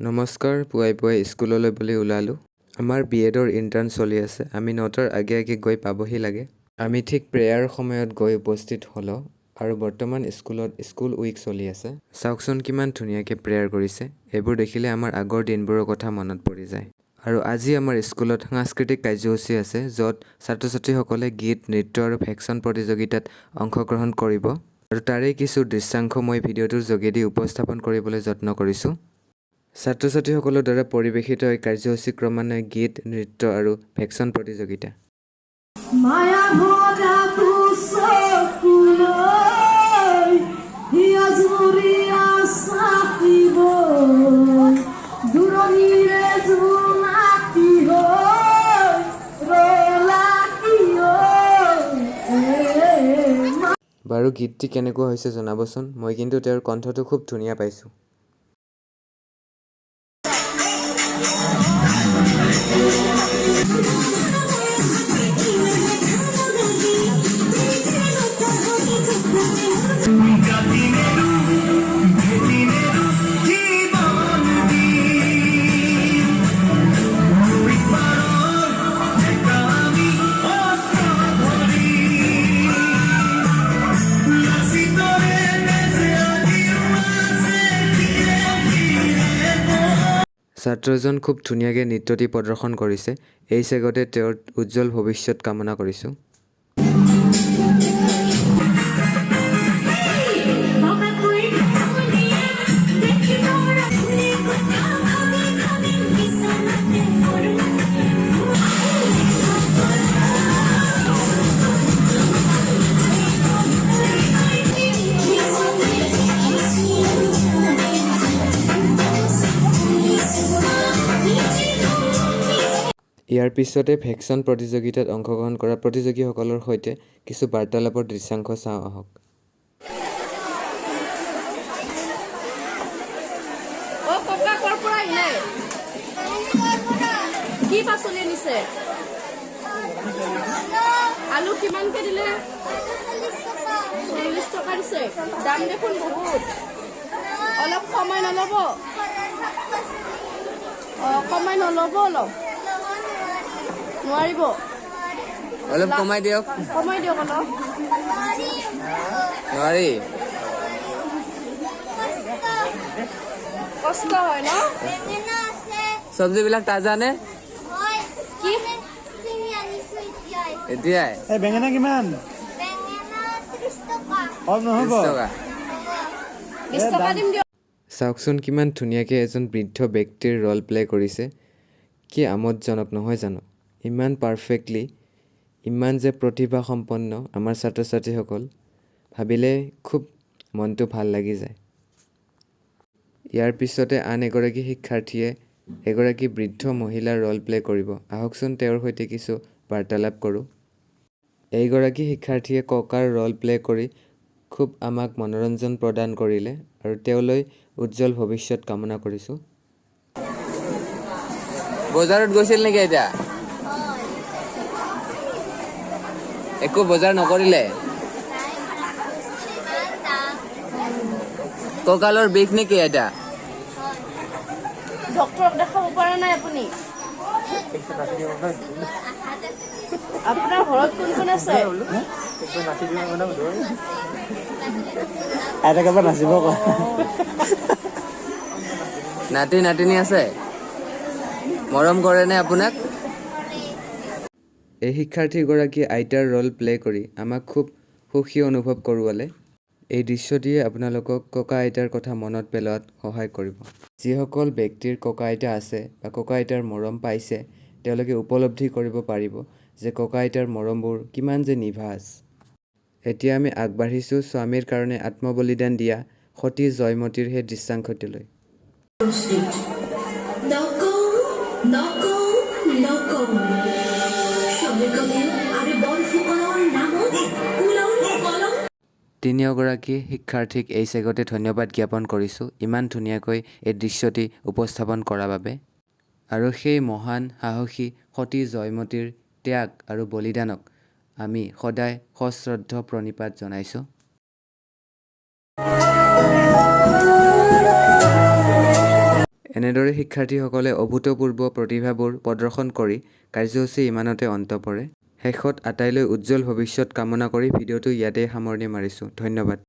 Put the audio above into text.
নমস্কাৰ, পুৱাই পুৱাই স্কুললৈ বুলি ওলালোঁ। আমাৰ বিএডৰ ইণ্টাৰ্ণ চলি আছে। আমি 9টাৰ আগে আগে গৈ পাবহি লাগে। আমি ঠিক প্ৰেয়াৰ সময়ত গৈ উপস্থিত হ'লোঁ আৰু বৰ্তমান স্কুলত স্কুল উইক চলি আছে। চাওকচোন কিমান ধুনীয়াকৈ প্ৰেয়াৰ কৰিছে। এইবোৰ দেখিলে আমাৰ আগৰ দিনবোৰৰ কথা মনত পৰি যায়। আৰু আজি আমাৰ স্কুলত সাংস্কৃতিক কাৰ্যসূচী আছে, য'ত ছাত্ৰ-ছাত্ৰীসকলে গীত, নৃত্য আৰু ভেকচন প্ৰতিযোগিতাত অংশগ্ৰহণ কৰিব। আৰু তাৰেই কিছু দৃশ্যাংশ মই ভিডিঅ'টোৰ যোগেদি উপস্থাপন কৰিবলৈ যত্ন কৰিছোঁ। ছাত্ৰ-ছাত্ৰীসকলৰ দ্বাৰা পৰিৱেশিত এই কাৰ্যসূচী ক্ৰমান্বয়ে গীত, নৃত্য আৰু ভেকচন প্ৰতিযোগিতা। বাৰু গীতটি কেনেকুৱা হৈছে জনাবচোন। মই কিন্তু তেওঁৰ কণ্ঠটো খুব ধুনীয়া পাইছোঁ। ছাত্ৰজন খুব ধুনীয়াকৈ নৃত্যটি প্ৰদৰ্শন কৰিছে। এই চেগতে তেওঁৰ উজ্জ্বল ভৱিষ্যত কামনা কৰিছোঁ। ইয়াৰ পিছতে ভেকচন প্ৰতিযোগিতাত অংশগ্ৰহণ কৰা প্ৰতিযোগীসকলৰ সৈতে কিছু বাৰ্তালাপৰ দৃশ্যাংশ চাওঁ আহক। কি পাচলি আনিছে? আলু কিমানকে দিলে? 40 টকা দিছে। দাম দেখোন বহুত। অলপ সময় নল'ব? সময় নল'ব অলপ? নোৱাৰিব? অলপ কমাই দিয়ক। কমাই দিয়ক অলপ। নোৱাৰি। কষ্ট হয় ন? চব্জিবিলাক তাজা নে? কি? এতিয়াই বেঙেনা কিমান? 30 টকা। 20 টকা দিম দিয়ক। চাওকচোন কিমান ধুনীয়াকৈ এজন বৃদ্ধ ব্যক্তিৰ ৰ'ল প্লে কৰিছে। কি আমোদজনক নহয় জানো? ইমান পাৰফেক্টলি, ইমান যে প্ৰতিভাসম্পন্ন আমাৰ ছাত্ৰ-ছাত্ৰীসকল, ভাবিলে খুব মনটো ভাল লাগি যায়। ইয়াৰ পিছতে আন এগৰাকী শিক্ষাৰ্থীয়ে এগৰাকী বৃদ্ধ মহিলাৰ ৰ'ল প্লে কৰিব। আহকচোন তেওঁৰ সৈতে কিছু বাৰ্তালাপ কৰোঁ। এইগৰাকী শিক্ষাৰ্থীয়ে ককাৰ ৰ'ল প্লে কৰি খুব আমাক মনোৰঞ্জন প্ৰদান কৰিলে আৰু তেওঁলৈ উজ্জ্বল ভৱিষ্যত কামনা কৰিছোঁ। বজাৰত গৈছিল নেকি এতিয়া? একো বজাৰ নকৰিলে? কঁকালৰ বিষ নেকি এটা? ডক্টৰক দেখাব পৰা নাই আপুনি? আপোনাৰ ঘৰত কোন কোন আছে? একেবাৰে নাচিব কয়। নাতি নাতিনী আছে? মৰম কৰেনে আপোনাক? এই শিক্ষাৰ্থীগৰাকীয়ে আইতাৰ ৰ'ল প্লে কৰি আমাক খুব সুখী অনুভৱ কৰোৱালে। এই দৃশ্যটিয়ে আপোনালোকক ককা আইতাৰ কথা মনত পেলোৱাত সহায় কৰিব। যিসকল ব্যক্তিৰ ককা আইতা আছে বা ককা আইতাৰ মৰম পাইছে, তেওঁলোকে উপলব্ধি কৰিব পাৰিব যে ককা আইতাৰ মৰমবোৰ কিমান যে নিভাঁজ। এতিয়া আমি আগবাঢ়িছোঁ স্বামীৰ কাৰণে আত্মবলিদান দিয়া সতী জয়মতীৰ সেই দৃশ্যাংশটিলৈ। তিনিওগৰাকী শিক্ষাৰ্থীক এই চেগতে ধন্যবাদ জ্ঞাপন কৰিছোঁ ইমান ধুনীয়াকৈ এই দৃশ্যটি উপস্থাপন কৰাৰ বাবে। আৰু সেই মহান সাহসী সতী জয়মতীৰ ত্যাগ আৰু বলিদানক আমি সদায় সশ্ৰদ্ধ প্ৰণিপাত জনাইছোঁ। এনেদৰে শিক্ষাৰ্থীসকলে অভূতপূৰ্ব প্ৰতিভাবোৰ প্ৰদৰ্শন কৰি কাৰ্যসূচী ইমানতে অন্ত পৰে। শেষত আটাইলৈ উজ্জ্বল ভৱিষ্যত কামনা কৰি ভিডিঅ'টো ইয়াতেই সামৰণি মাৰিছোঁ। ধন্যবাদ।